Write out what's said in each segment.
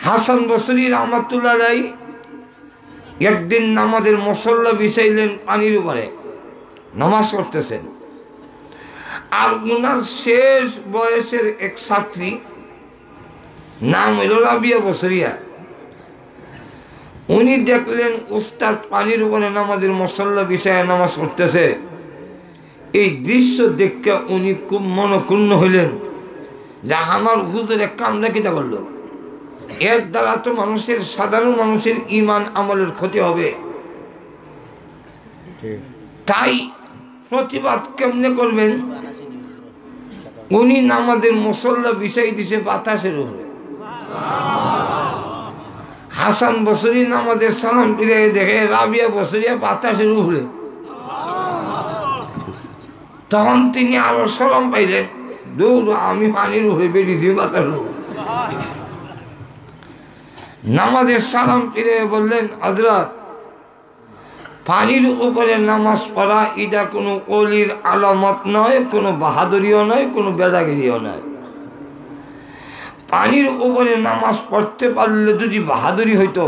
হাসান বসরি রহমাতুল্লাহ আলাইহি একদিন নামাজের মুসল্লা বিছাইলেন পানির উপরে, নামাজ পড়তেছেন। আর উনার শেষ বয়সের এক ছাত্রী, নাম হইল রাবিয়া বসরিয়া, উনি দেখলেন উস্তাদ পানির উপরে নামাজের মুসল্লা বিছাইয়া নামাজ পড়তেছে। এই দৃশ্য দেখে উনি খুব মনক্ষুণ্ণ হইলেন যে আমার হুজুর এক কামটা কিতা করলো, এর দ্বারা তো মানুষের, সাধারণ মানুষের ইমান আমলের ক্ষতি হবে। তাই প্রতিবাদ কেমনে করবেন, উনি নামাজের মুসল্লা বিছাই দিছে বাতাসের উপরে। হাসান বসরি নামাজের সালাম ফিরে দেখে রাবিয়া বসরিয়া বাতাসের উপরে। তখন তিনি আরো শরম পাইলেন, দৌড় আমি পানির উপরে বেরিয়ে দিই বাতাসের উপরে। নামাজের সালাম ফিরে বললেন, হযরত, পানির উপরে নামাজ পড়া এটা কোনো ওলির আলামত নয়, কোনো বাহাদুরিও নয়, কোনো বেদাগিরিও নয়। পানির উপরে নামাজ পড়তে পারলে যদি বাহাদুরি হইতো,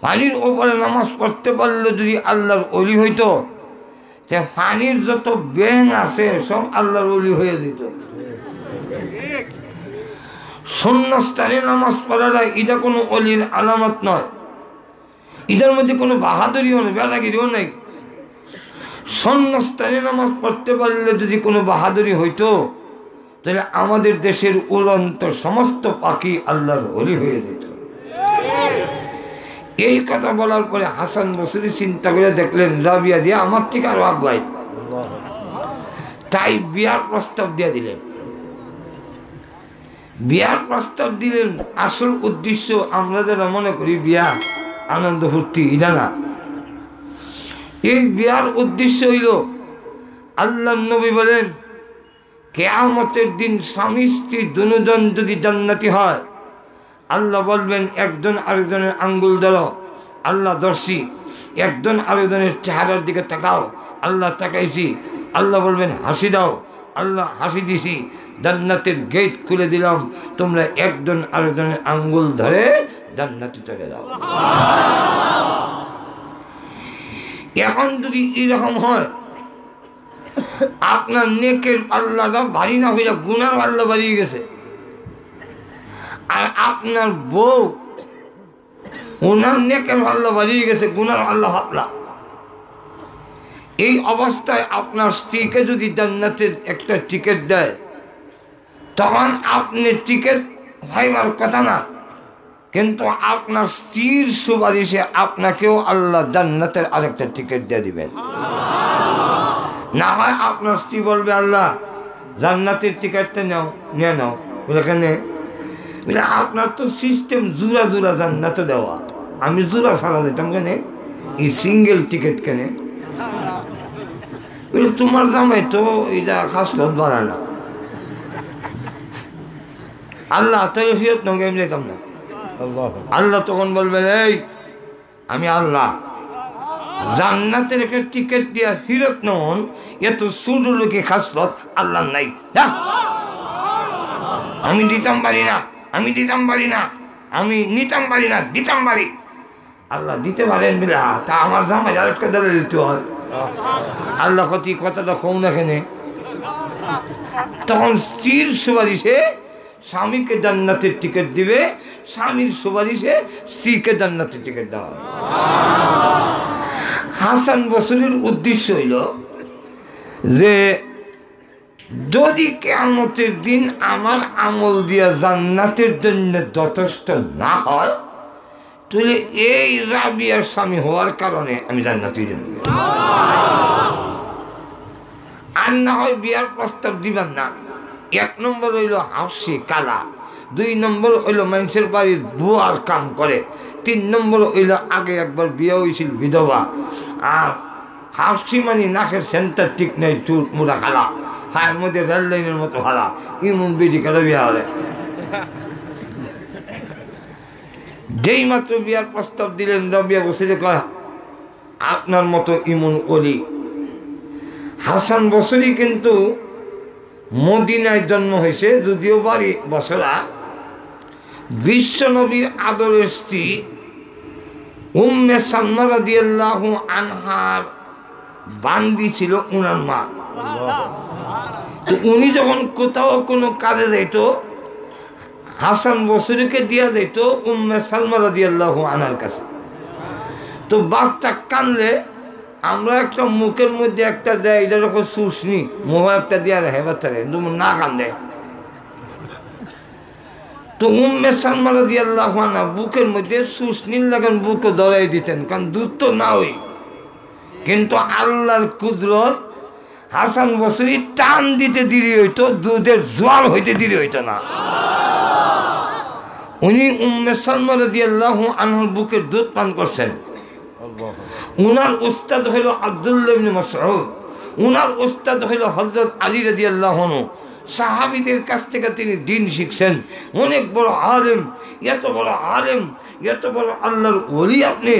পানির উপরে নামাজ পড়তে পারলে যদি আল্লাহর ওলি হইতো, যে পানির যত ব্যাং আছে সব আল্লাহর ওলি হয়ে যেত। শূন্যস্থানে নামাজ পড়াটা এটা কোনো ওলির আলামত নয়, এটার মধ্যে কোনো বাহাদুরিও নেই, বেদাগিরিও নেই। শূন্যস্থানে নামাজ পড়তে পারলে যদি কোনো বাহাদুরি হইতো, তাহলে আমাদের দেশের উড়ন্ত সমস্ত পাখি আল্লাহর ওলি হয়ে যেত। এই কথা বলার পরে হাসান বসরি চিন্তা করে দেখলেন রাবিয়া দিয়ে আমার থেকে আরো আগুয়াই, তাই বিয়ার প্রস্তাব দিয়ে দিলেন। বিয়ার প্রস্তাব দিলেন, আসল উদ্দেশ্য আমরা যারা মনে করি বিয়া আনন্দ ফুর্তি, এটা না। এই বিয়ার উদ্দেশ্য হইল, আল্লাহ নবী বলেন কিয়ামতের দিন স্বামী স্ত্রী দুজন যদি জান্নাতি হয়, আল্লাহ বলবেন একজন আরেকজনের আঙ্গুল ধরো, আল্লাহ ধরছি। একজন আরেকজনের চেহারার দিকে তাকাও, আল্লাহ তাকাইছি। আল্লাহ বলবেন হাসি দাও, আল্লাহ হাসি দিছি। জান্নাতের গেট খুলে দিলাম, তোমরা একজন আরেকজনের আঙ্গুল ধরে জান্নাতে চলে যাও। এখন যদি এরকম হয়, আপনার নেকের পাল্লাটা ভারী না হইয়া গুনার পাল্লা বাড়িয়ে গেছে, আর আপনার বউ ওনার নেকের পাল্লা বাড়িয়ে গেছে, গুনার পাল্লা হাতলা। এই অবস্থায় আপনার স্ত্রীকে যদি জান্নাতের একটা টিকিট দেয়, তখন আপনি টিকিট পাইবার কথা না, কিন্তু আপনার স্ত্রীর সুপারিশে আপনাকেও আল্লাহ জান্নাতের আরেকটা টিকিট দিয়ে দিবেন। না হয় আপনার স্ত্রী বলবে, আল্লাহ জান্নাতের টিকিটটা নাও, নিয়ে নাও। বলে কেন? বলে আপনার তো সিস্টেম জোড়া জোড়া জান্নাতে দেওয়া, আমি জোড়া ছাড়া দিতাম কেন, এই সিঙ্গেল টিকিট কেন? বলে তোমার জামাই তো এটা খাসলত বাড়া না। আল্লাহ তাই ফিরত নগে আমি দিতাম না। আল্লাহ তখন বলবেন, এই আমি আল্লাহ, জান্নাতের একটা টিকিট দিয়া ফিরত নন, এত ছোট লোকে খাসলত আল্লাহ নাই, আমি দিতাম পারি না, আমি দিতাম পারি না, আমি নিতাম পারি না, দিতাম পারি। আল্লাহ দিতে পারেন বলে তা আমার জামাই আরেকটা দলে দিতে হয়। আল্লাহ কতি কথাটা কম এখানে। তখন স্ত্রীর সুপারিশে স্বামীকে জান্নাতের টিকিট দিবে, স্বামীর সুপারিশে স্ত্রীকে জান্নাতের টিকিট দেওয়া। হাসান বসরির উদ্দেশ্য হইল যে যদি কিয়ামতের দিন আমার আমল দিয়া জান্নাতের জন্য যথেষ্ট না হয়, তাহলে এই রাবিয়ার স্বামী হওয়ার কারণে আমি জান্নাতে যাব। আর না হয় বিয়ার প্রস্তাব দিবেন না। এক নম্বর হইল হাসি কালা, দুই নম্বর হইল মানুষের বাড়ির বুয়ার কাম করে, তিন নম্বর হইল আগে একবার বিয়ে হয়েছিল বিধবা। আর হাসি মানে নাকের সেন্টার ঠিক নেই, চুল মুড়া খালা, হায়ের মধ্যে রেল লাইনের মতো হারা, ইমন বেটি কারা বিয়া হলে। যেই মাত্র বিয়ার প্রস্তাব দিলেন, রাবিয়া বসরে কয় আপনার মতো ইমন অলি। হাসান বসরি কিন্তু মদিনায় জন্ম হয়েছে, যদিও বাড়ি বসরা, বিশ্বনবীর আদরের স্ত্রী উম্মে সালমা রাদিয়াল্লাহু আনহার বান্দি ছিল উনার মা। তো উনি যখন কোথাও কোনো কাজে যাইত হাসান বসরিকে দিয়া যাইত উম্মে সালমা রাদিয়াল্লাহু আনহার কাছে। তো বাচ্চা কানলে আমরা একটা মুখের মধ্যে একটা দেয়, এটা যখন শুষনি মোহ একটা দিয়া রাখে বাচ্চাকে না কান্দে। তো উম্মে সালমা রাদিয়াল্লাহু আনহা বুকের মধ্যে শুষনির লাগান বুকে ধরাই দিতেন, কারণ দুধ তো না হই। কিন্তু আল্লাহর কুদরত, হাসান বসরি টান দিতে দেরি হইতো, দুধের জোয়ার হইতে দেরি হইতো না। উনি উম্মে সালমা রাদিয়াল্লাহু আনহার বুকের দুধ পান করছেন। উনার উস্তাদ হইল আব্দুল্লাহ ইবনে মাসউদ, উনার উস্তাদ হইল হযরত আলী রাদিয়াল্লাহু আনহু। সাহাবীদের কাছ থেকে তিনি দ্বীন শিখছেন। অনেক বড় আলেম, এত বড় আলেম, এত বড় আল্লাহর ওলি আপনি।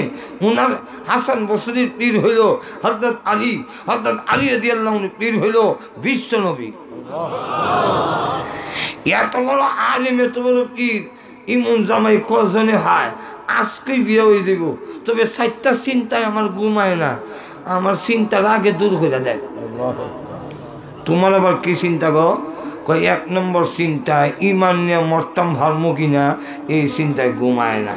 উনার হাসান বসরির পীর হইল হযরত আলী, হযরত আলী রাদিয়াল্লাহু আনহু পীর হইল বিশ্বনবী। এত বড় আলেম, এত বড় পীর, ইমন জামাই কজনে হয়? আজকে বিয়ে হয়ে যাব, তবে 4টা চিন্তায় আমার ঘুমায় না। আমার চিন্তার আগে দূর হয়ে যায়। তোমার আবার কি চিন্তা গো? কয় 1 নম্বর চিন্তা ইমান নিয়ে মরতাম ভারমু কিনা, এই চিন্তায় ঘুমায় না।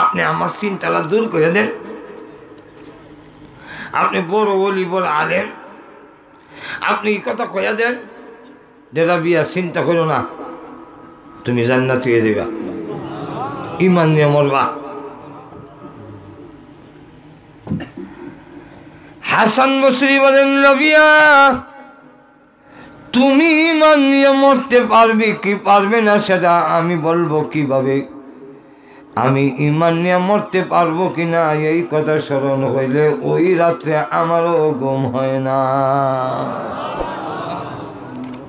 আপনি আমার চিন্তাটা দূর করে দেন। আপনি বড় বলি বড় আলেন, আপনি এই কথা কইয়া দেন যে রাবিয়া চিন্তা করো না, তুমি জান্নাত হয়ে যাবা, ইমান নিয়ে মরবা। হাসান বসরি বলেন, রাবিয়া তুমি ইমান নিয়ে মরতে পারবে কি পারবে না সেটা আমি বলবো কিভাবে? আমি ইমান নিয়ে মরতে পারবো কিনা এই কথা স্মরণ হইলে ওই রাত্রে আমারও ঘুম হয় না।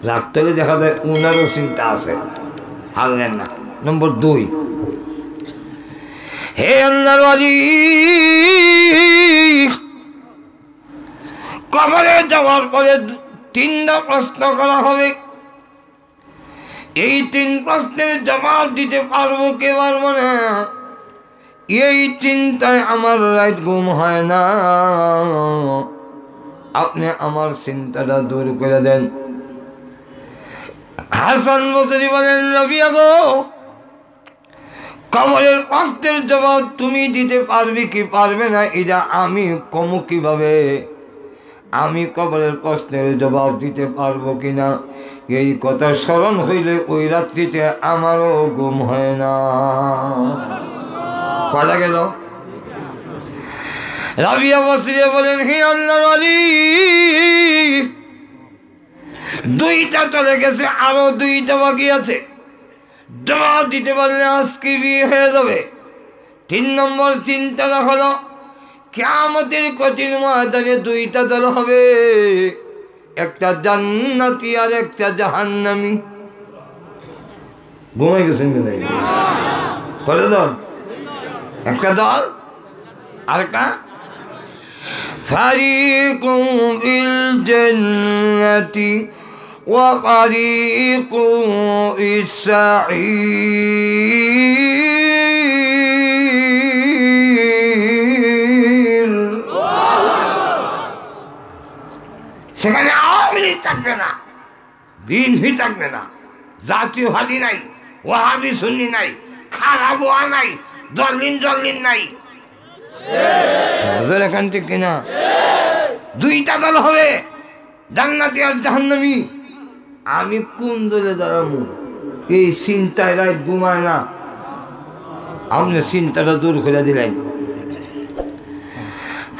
রাত্রে দেখা যায় উনারও চিন্তা আছে, হারলেন না। নম্বর 2, হে আল্লাহর ওয়ালি, কবরে যাওয়ার পরে 3টা প্রশ্ন করা হবে। এই 3 প্রশ্নের জবাব দিতে পারবো কে পারবো না, এই চিন্তায় আমার রাত ঘুম হয় না। আপনি আমার চিন্তাটা দূর করে দেন। হাসান বসরি বলেন, রাবিয়া গো, কবরের প্রশ্নের জবাব তুমি দিতে পারবে কি পারবে না এটা আমি কমু কিভাবে? আমি কবরের প্রশ্নের জবাব দিতে পারবো কিনা এই কথা স্মরণ হইলে ওই রাত্রিতে আমারও ঘুম হয় না। কটা গেল? রাবিয়া বসরিয়া বলেন, হে আল্লাহর ওয়ালি, 2টা চলে গেছে, আরো 2টা বাকি আছে। জবাব দিতে পারলে আজকে বিয়ে হয়ে যাবে। 3 নম্বর চিন্তাটা হলো কিয়ামতের কঠিন ময়দানে 2টা দল হবে, একটা জান্নাতি আর একটা জাহান্নামী। ঘুমাই গেছেন কত দল? একটা দল আর একটা ফারিকুম বিল জান্নাতি ওয়া ফারিকুম ফিস সাঈর। সেখানে আওয়ামী লীগ থাকবে না, বিএনপি থাকবে না, জাতীয়বাদী নাই, ওয়াহাবি সুন্নি নাই, খারাপ ওয়া নাই, জল্লিন নাই। এখান থেকে কিনা 2টা দল হবে, জান্নাতি আর জাহান্নামী। আমি কোন দলে দাঁড়াবো এই চিন্তায় রাত ঘুমায় না। আপনি চিন্তাটা দূর করে দিলেন।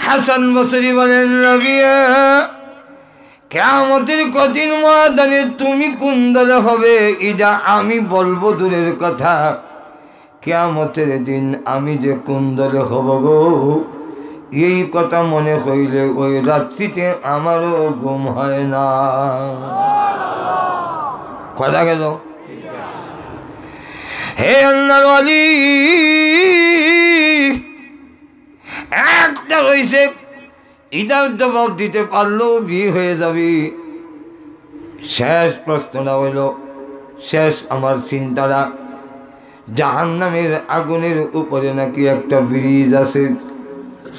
হাসান বসরি বলেন, রাবিয়া কিয়ামতের কঠিন ময়দানে তুমি কোন দলে হবে এটা আমি বলবো দূরের কথা, কিয়ামতের দিন আমি যে কোন দলে হব গো এই কথা মনে হইলে ওই রাত্রিতে আমারও ঘুম হয় না। কথা গেল? হে আল্লাহর ওয়ালি, একটা রয়েছে, এটার জবাব দিতে পারলেও বিয়ে হয়ে যাবি। শেষ প্রশ্নটা হইল, শেষ আমার চিন্তাটা, জাহান্নামের আগুনের উপরে নাকি একটা ব্রিজ আছে,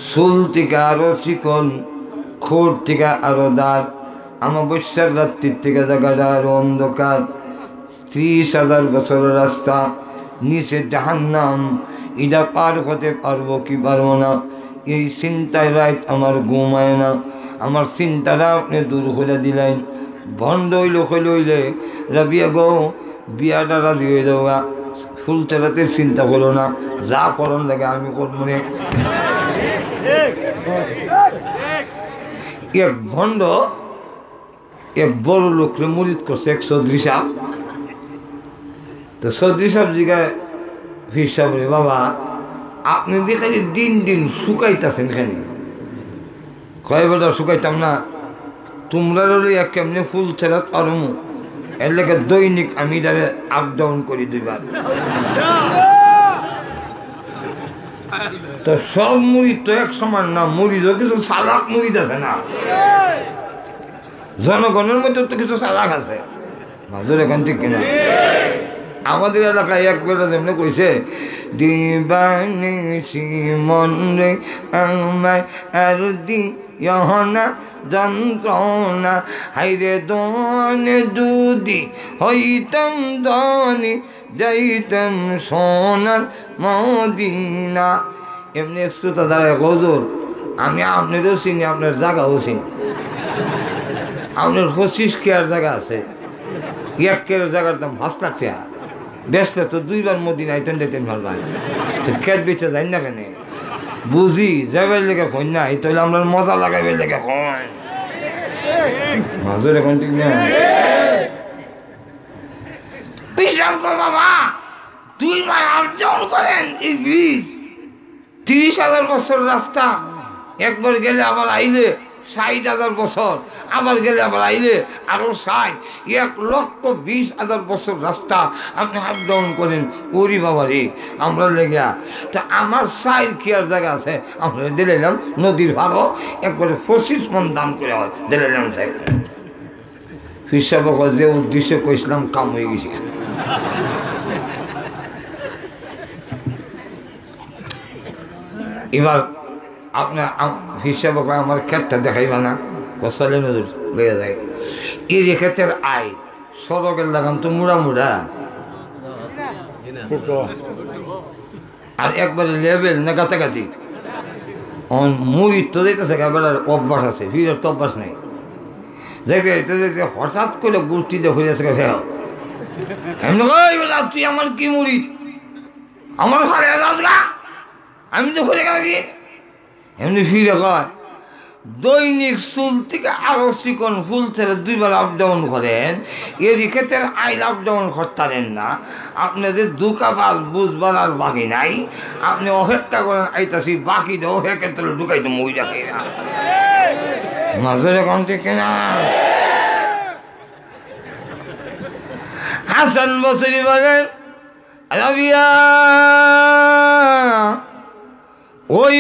চুল থেকে আরো চিকন, খোর থেকে আরো দাঁড়, আমাবস্যার রাত্রির থেকে জায়গাটা আরো অন্ধকার, 30,000 বছরের রাস্তা, নিচে জাহান্নাম, এটা পার হতে পারবো কি পারবো না, এই চিন্তায় রাত আমার ঘুমায় না। আমার চিন্তাটা আপনি দূর করে দিলেন। বন্ধ হইলে রাবিয়া গো, বিয়াটা রাজি হয়ে যাওয়া, ফুলচেরাতের চিন্তা করো না, যা করন লাগে আমি করবো না। এক ভণ্ড এক বড় লোকরে মুরিদ করছে, এক চৌধুরী সাহেব। তো চৌধুরী সাহেব জিগায় ফির সাহেব, বাবা আপনি দেখে দিন দিন শুকাইতেছেন খানি। কয় বেটা শুকাইতাম না, তোমরা এক কেমনি ফুল ছেড়া পারো, এর লেগে দৈনিক আমি তারে আপ ডাউন করি 2 বার। তো সব মুড়ি তো এক সমান না, মুড়িরও কিছু সালাক মুড়িদ আছে না, জনগণের মধ্যে তো কিছু সালাক আছে, মাজুর এখান থেকে কিনা। আমাদের এলাকায় একবার যেমনি কইছে, দিবানিশি মন রে আমায় আর দিয়না যন্ত্রণা, হাইরে দনে দুদি হইতাম দনি যাইতাম সোনার মদিনা। এমনি শ্রোতা দ্বারা গজল, আমি আপনারও চিনি, আপনার জায়গাও চিনি। আপনার 25 কেয়ার জায়গা আছে, 1 কেয়ার জায়গার দাম 5 লাখ টাকা, বেচলে তো 2 বার মদিনা আইতেন দিতেন ভাল ভাই, তো খেত বেচে যাই না কেন? বুঝি যাবার লেগে কই না, এই তাহলে আমরা মজা লাগাইবার লেগে কই মাজুর এখন ঠিক না। বিশ্বাস কর বাবা, 2 বার আপ-ডাউন করেন এই ব্রিজ, 30,000 বছর রাস্তা, একবার গেলে আবার আইলে 60,000 বছর, আবার গেলে আবার আইলে আরো 60, 1,20,000 বছর রাস্তা আপনি আপ ডাউন করেন। ওরি বাবা রে, আমরা লেগে তা আমার 4 কেয়ার জায়গা আছে, আমরা দিলাম নদীর ভাড়া একবারে 25 মন দাম করে হয় দিলাম সাহেব। হিসাব যে উদ্দেশ্যে কইছিলাম কাম হয়ে গেছে। এবার আপনার হিসাব আমার ক্ষেতটা দেখাইবা না, কষালে নজর লেগে যায়। এই যে ক্ষেতের আয় সড়কের লাগান তো মুড়া মুড়া, আর একবারে লেবেল না গাতাগাতি। মুড়ির তো যেতেছে এবার অভ্যাস আছে, ভিড়ের তো অভ্যাস নেই। দেখে যেতে হঠাৎ করে গোষ্ঠীতে হয়ে যাচ্ছে ফেল, এমনি তুই আমার কি মুড়ি, আমার ঘরে গা, আমি তো খুঁজে গেছি। এমনি ফিরে কয়, দৈনিক চুল থেকে আরো চিকন ফুল ছেড়ে 2 বার আপ ডাউন করেন, এর ক্ষেত্রে আইল আপ ডাউন করতারেন না, আপনি যে দুকাবার বুঝবার আর বাকি নাই, আপনি অপেক্ষা করেন আইতাছি, বাকি দেও হে ক্ষেত্রে ঢুকাইতে মই যাবে না মাঝের এখন থেকে না। হাসান বসরি বলেন, রাবিয়া ওই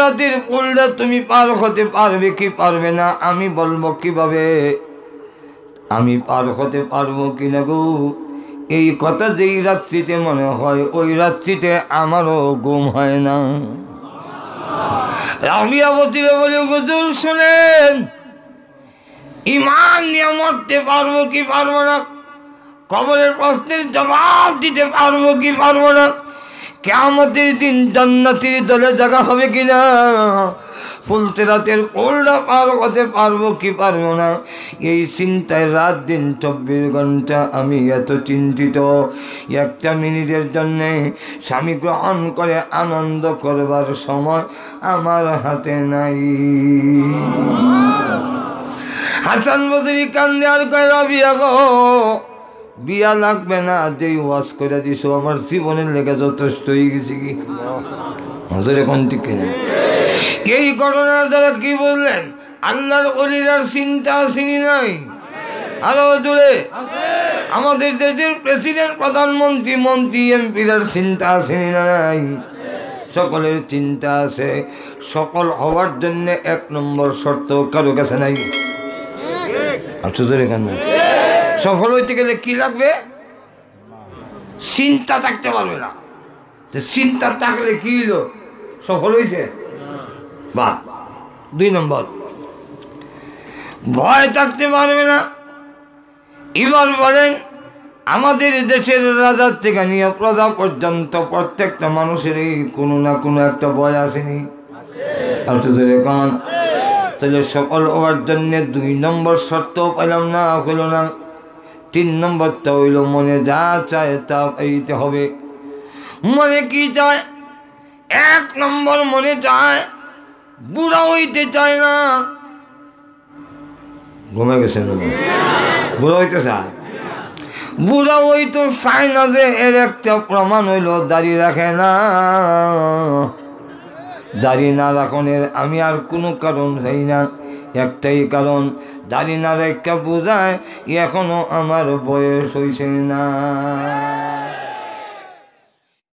রাতের পুলটা তুমি পার হতে পারবে কি পারবে না, আমি বলবো কিভাবে, আমি পার হতে পারবো কিনা গো। এই কথা যেই রাত্রিতে মনে হয়, ওই রাত্রিতে আমারও ঘুম হয় না। রাবিয়া বতিরে বলে, হুজুর শুনেন, ইমান নিয়ে মরতে পারবো কি পারবো না, কবরের প্রশ্নের জবাব দিতে পারবো কি পারবো না, কিয়ামতের দিন জান্নাতের দলে জায়গা হবে কিনা, ফুলতেরাতের ওল্ডা পার হতে পারবো কি পারবো না, এই চিন্তায় রাত দিন 24 ঘন্টা আমি এত চিন্তিত। 1 মিনিটের জন্যে স্বামী গ্রহণ করে আনন্দ করবার সময় আমার হাতে নাই। হাসান বসরি কান্দে আর কয়, রাবিয়া গো বিয়া লাগবে না, যেই ওয়াজ করে দিস আমার জীবনের লেগে যথেষ্ট হয়ে গেছে। কি এখন ঠিক কিনা? এই ঘটনার দ্বারা কি বললেন, আল্লাহর ওলিরার চিন্তা চিনি নাই। আরো জুড়ে আমাদের দেশের প্রেসিডেন্ট, প্রধানমন্ত্রী, মন্ত্রী, এমপিরার চিন্তা চিনি নাই। সকলের চিন্তা আছে, সকল হওয়ার জন্য 1 নম্বর শর্ত কারো কাছে নাই। আচ্ছা জোরে কেন? সফল হইতে গেলে কি লাগবে? চিন্তা থাকতে পারবে না। চিন্তা থাকলে কি হইল? সফল হয়েছে। বা 2 নম্বর, ভয় থাকতে পারবে না। এবার বলেন, আমাদের দেশের রাজার থেকে নিয়ে প্রজা পর্যন্ত প্রত্যেকটা মানুষেরই কোনো না কোনো একটা ভয় আসেনি? তাহলে সফল হওয়ার জন্য 2 নম্বর শর্ত পেলাম না, হইল না। 3 নম্বরটা হইল মনে যা চায় তা পাইতে হবে। মনে কি চায়? 1 নম্বর মনে চায় বুড়া হইতে চায় না। ঘুমে গেছেন? বুড়া হইতে চায়? বুড়া ওই তো চায় না, যে এর একটা প্রমাণ হইল দাড়ি রাখে না। দাড়ি না রাখনের আমি আর কোনো কারণ চাই না, একটাই কারণ, দাড়ি না রেখা বোঝায় এখনো আমার বয়স হইছে না।